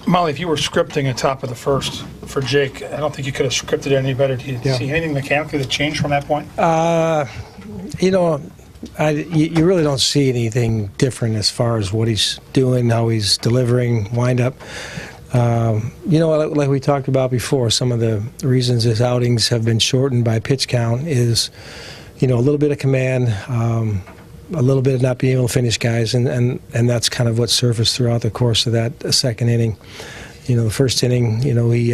Molly, if you were scripting at top of the first for Jake, I don't think you could have scripted it any better. Do you see anything mechanically that changed from that point? You know, you really don't see anything different as far as what he's doing, how he's delivering, wind-up. You know, like we talked about before, some of the reasons his outings have been shortened by pitch count is, you know, a little bit of command, a little bit of not being able to finish guys, and that's kind of what surfaced throughout the course of that second inning. You know, the first inning, you know, he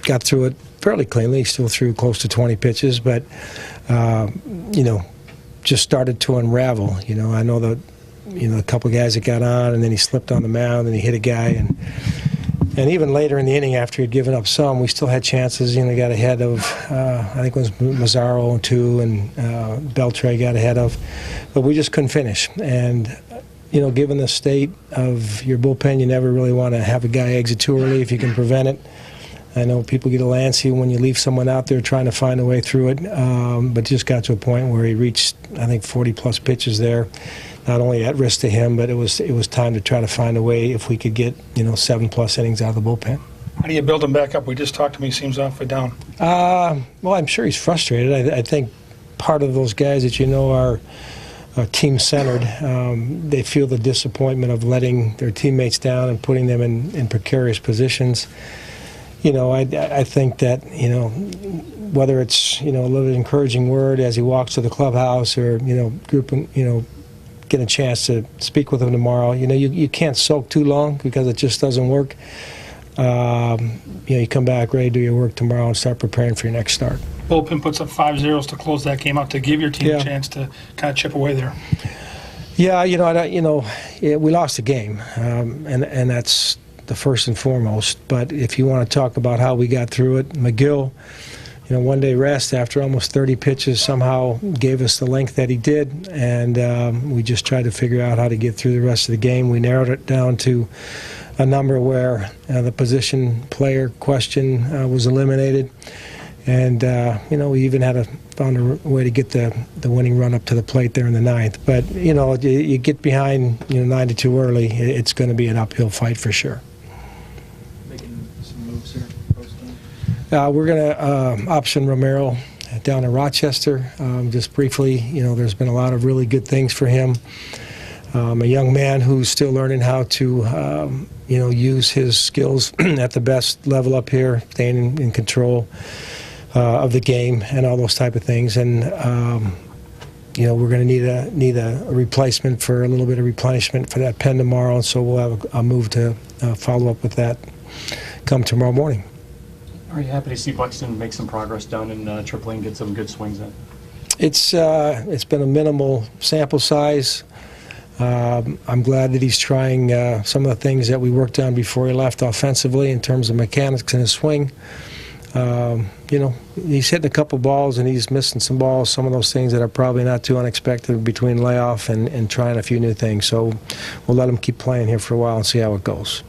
got through it fairly cleanly. He still threw close to 20 pitches, but, you know, just started to unravel. You know, I know that, you know, a couple of guys that got on, and then he slipped on the mound, and he hit a guy, and even later in the inning, after he'd given up some, we still had chances. You know, got ahead of, I think it was Mazzaro 2, and Beltre got ahead of, but we just couldn't finish. And, you know, given the state of your bullpen, you never really want to have a guy exit too early if you can prevent it. I know people get a little antsy when you leave someone out there trying to find a way through it, but just got to a point where he reached, I think, 40-plus pitches there. Not only at risk to him, but it was time to try to find a way if we could get, you know, 7+ innings out of the bullpen. How do you build him back up? We just talked to him. He seems awfully down. Well, I'm sure he's frustrated. I think part of those guys that you know are team-centered. They feel the disappointment of letting their teammates down and putting them in precarious positions. You know, I think that, you know, whether it's, you know, a little encouraging word as he walks to the clubhouse, or, you know, grouping, you know, get a chance to speak with him tomorrow. You know, you can't soak too long because it just doesn't work. You know, you come back ready to do your work tomorrow and start preparing for your next start. Bullpen puts up 5 zeros to close that game out to give your team a chance to kind of chip away there. Yeah, you know, we lost the game, and that's the first and foremost. But if you want to talk about how we got through it, McGill, you know, one-day rest after almost 30 pitches somehow gave us the length that he did, and we just tried to figure out how to get through the rest of the game. We narrowed it down to a number where the position player question was eliminated, and you know, we even found a way to get the winning run up to the plate there in the ninth. But you know, you get behind, you know, 9-2 early, it's going to be an uphill fight for sure. Making some moves here. We're going to option Romero down in Rochester. Just briefly, you know, there's been a lot of really good things for him. A young man who's still learning how to, you know, use his skills at the best level up here, staying in control of the game and all those type of things. And, you know, we're going to need a replacement for a little bit of replenishment for that pen tomorrow, and so we'll have a move to follow up with that come tomorrow morning. Are you happy to see Buxton make some progress down in AAA and get some good swings in? It's been a minimal sample size. I'm glad that he's trying some of the things that we worked on before he left offensively in terms of mechanics in his swing. You know, he's hitting a couple balls and he's missing some balls, some of those things that are probably not too unexpected between layoff and trying a few new things. So we'll let him keep playing here for a while and see how it goes.